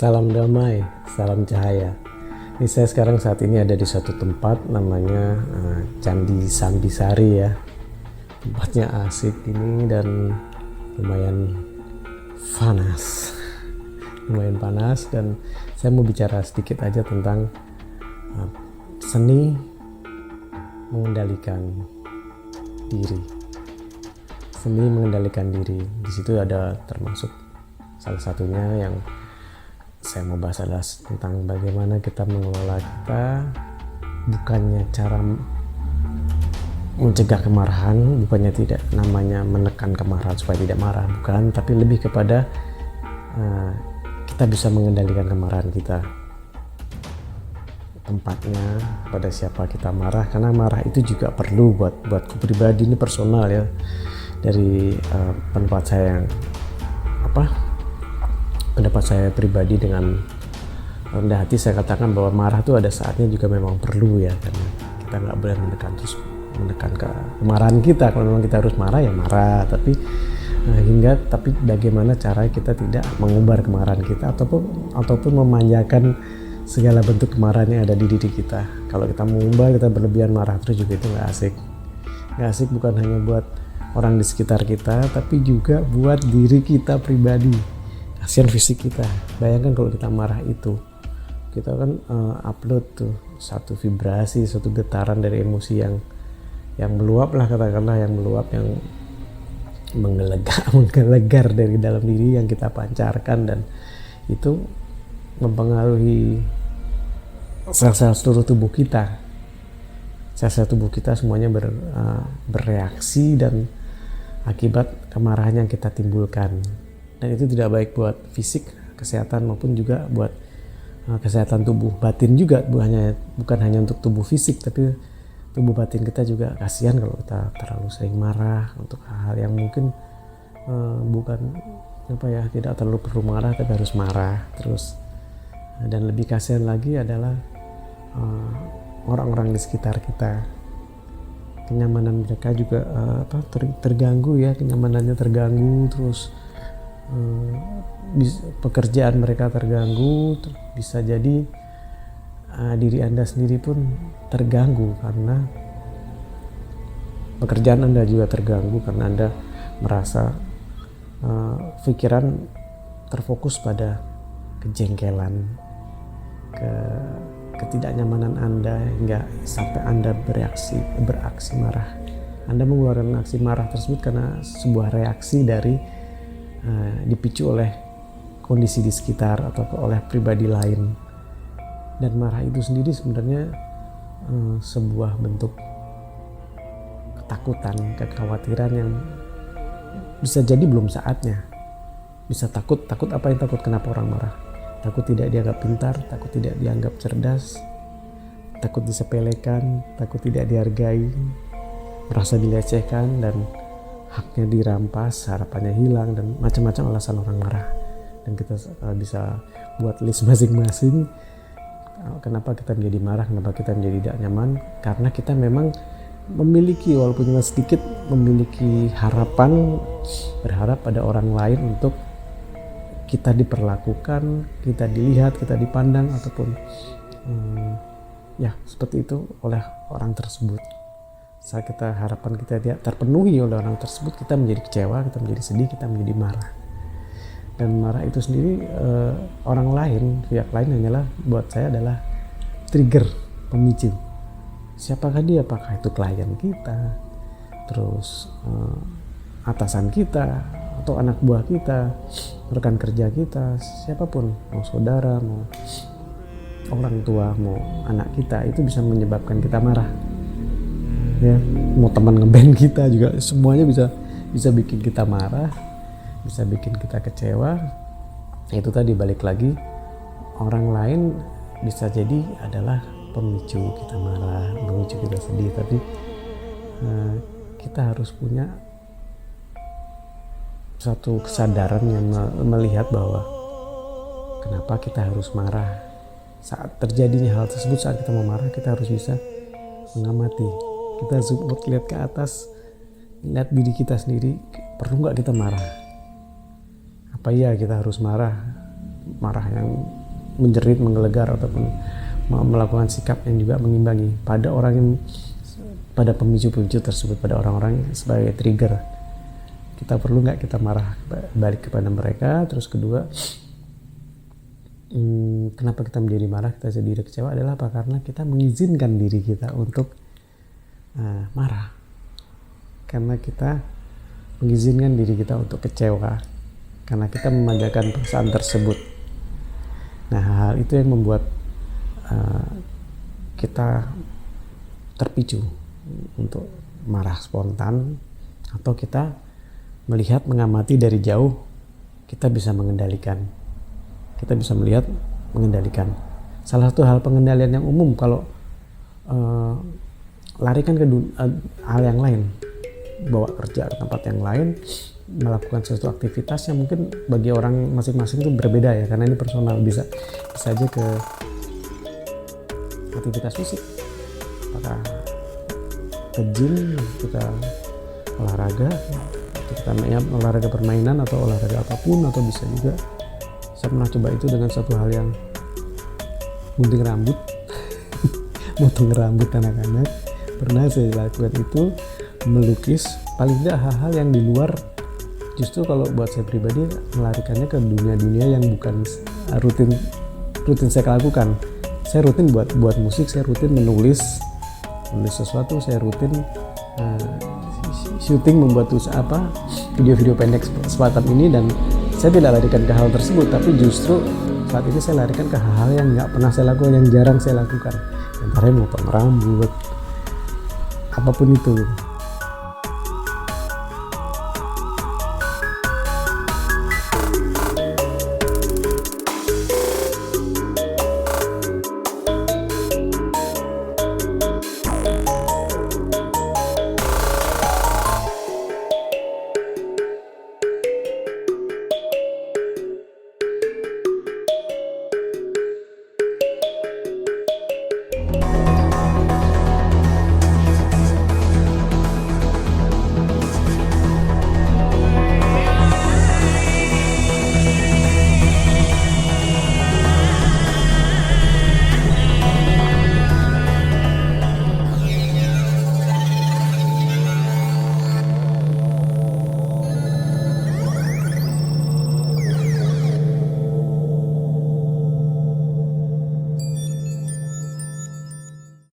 Salam damai, salam cahaya. Ini saya sekarang saat ini ada di suatu tempat namanya Candi Sambisari ya. Tempatnya asik ini dan lumayan panas. Lumayan panas dan saya mau bicara sedikit aja tentang seni mengendalikan diri. Seni mengendalikan diri. Di situ ada termasuk salah satunya yang saya mau bahas adalah tentang bagaimana kita mengelola kita, bukannya cara mencegah kemarahan, bukannya tidak namanya menekan kemarahan supaya tidak marah, bukan, tapi lebih kepada kita bisa mengendalikan kemarahan kita, tempatnya, pada siapa kita marah, karena marah itu juga perlu buatku pribadi, ini personal ya, dari pendapat saya pribadi dengan rendah hati saya katakan bahwa marah itu ada saatnya juga memang perlu ya, karena kita nggak boleh menekan ke kemarahan kita. Kalau memang kita harus marah ya marah, tapi bagaimana cara kita tidak mengumbar kemarahan kita ataupun memanjakan segala bentuk kemarahan yang ada di diri kita. Kalau kita mengumbar, kita berlebihan marah terus juga itu nggak asik bukan hanya buat orang di sekitar kita, tapi juga buat diri kita pribadi. Kasihan fisik kita. Bayangkan kalau kita marah itu, kita kan upload tuh satu vibrasi, satu getaran dari emosi yang meluap lah, katakanlah yang meluap, yang menggelegar dari dalam diri yang kita pancarkan, dan itu mempengaruhi sel-sel seluruh tubuh kita. Sel-sel tubuh kita semuanya bereaksi dan akibat kemarahan yang kita timbulkan. Dan itu tidak baik buat fisik, kesehatan, maupun juga buat kesehatan tubuh batin juga. Bukan hanya untuk tubuh fisik, tapi tubuh batin kita juga. Kasihan kalau kita terlalu sering marah untuk hal-hal yang mungkin tidak terlalu perlu marah, tapi harus marah terus. Dan lebih kasihan lagi adalah orang-orang di sekitar kita. Kenyamanan mereka juga terganggu ya, kenyamanannya terganggu, terus pekerjaan mereka terganggu, bisa jadi diri Anda sendiri pun terganggu karena pekerjaan Anda juga terganggu, karena Anda merasa pikiran terfokus pada kejengkelan, ketidaknyamanan Anda, hingga sampai Anda beraksi marah. Anda mengeluarkan aksi marah tersebut karena sebuah reaksi dari dipicu oleh kondisi di sekitar atau oleh pribadi lain. Dan marah itu sendiri sebenarnya sebuah bentuk ketakutan, kekhawatiran yang bisa jadi belum saatnya. Bisa takut apa yang takut? Kenapa orang marah? Takut tidak dianggap pintar, takut tidak dianggap cerdas, takut disepelekan, takut tidak dihargai, merasa dilecehkan, dan haknya dirampas, harapannya hilang, dan macam-macam alasan orang marah. Dan kita bisa buat list masing-masing kenapa kita menjadi marah, kenapa kita menjadi tidak nyaman. Karena kita memang memiliki, walaupun cuma sedikit, memiliki harapan, berharap pada orang lain untuk kita diperlakukan, kita dilihat, kita dipandang, ataupun seperti itu oleh orang tersebut. Saat harapan kita tidak terpenuhi oleh orang tersebut, kita menjadi kecewa, kita menjadi sedih, kita menjadi marah. Dan marah itu sendiri, orang lain, pihak lain hanyalah buat saya adalah trigger, pemicu. Siapakah dia? Apakah itu klien kita, terus atasan kita, atau anak buah kita, rekan kerja kita, siapapun, mau saudara, mau orang tua, mau anak kita, itu bisa menyebabkan kita marah. Ya, mau teman ngeband kita juga, semuanya bisa bikin kita marah, bisa bikin kita kecewa. Itu tadi, balik lagi, orang lain bisa jadi adalah pemicu kita marah, pemicu kita sedih, tapi kita harus punya satu kesadaran yang melihat bahwa kenapa kita harus marah. Saat terjadinya hal tersebut, saat kita mau marah, kita harus bisa mengamati. Kita zoom out, lihat ke atas, lihat diri kita sendiri. Perlu nggak kita marah? Apa iya kita harus marah? marah yang menjerit, menggelegar, ataupun melakukan sikap yang juga mengimbangi pada orang yang, pada pemicu-pemicu tersebut, pada orang-orang sebagai trigger. Kita perlu nggak kita marah balik kepada mereka? Terus kedua, kenapa kita menjadi marah, kita jadi kecewa adalah apa? Karena kita mengizinkan diri kita untuk marah, karena kita mengizinkan diri kita untuk kecewa, karena kita memanjakan perasaan tersebut. Nah, hal itu yang membuat kita terpicu untuk marah spontan, atau kita melihat, mengamati dari jauh, kita bisa mengendalikan. Kita bisa melihat, mengendalikan. Salah satu hal pengendalian yang umum kalau larikan ke hal yang lain, bawa kerja ke tempat yang lain, melakukan suatu aktivitas yang mungkin bagi orang masing-masing itu berbeda ya, karena ini personal. Bisa aja ke aktivitas fisik, apakah ke gym, kita olahraga, atau kita olahraga permainan atau olahraga apapun, atau bisa juga, saya pernah coba itu dengan satu hal yang gunting rambut motong rambut anak-anak. Pernah saya lakukan itu, melukis, paling tidak hal-hal yang di luar. Justru kalau buat saya pribadi, melarikannya ke dunia-dunia yang bukan rutin saya lakukan. Saya rutin buat musik, saya rutin menulis sesuatu, saya rutin syuting, membuat video-video pendek semacam ini, dan saya tidak larikan ke hal tersebut, tapi justru saat ini saya larikan ke hal-hal yang nggak pernah saya lakukan, yang jarang saya lakukan, antara motong rambut, apapun itu.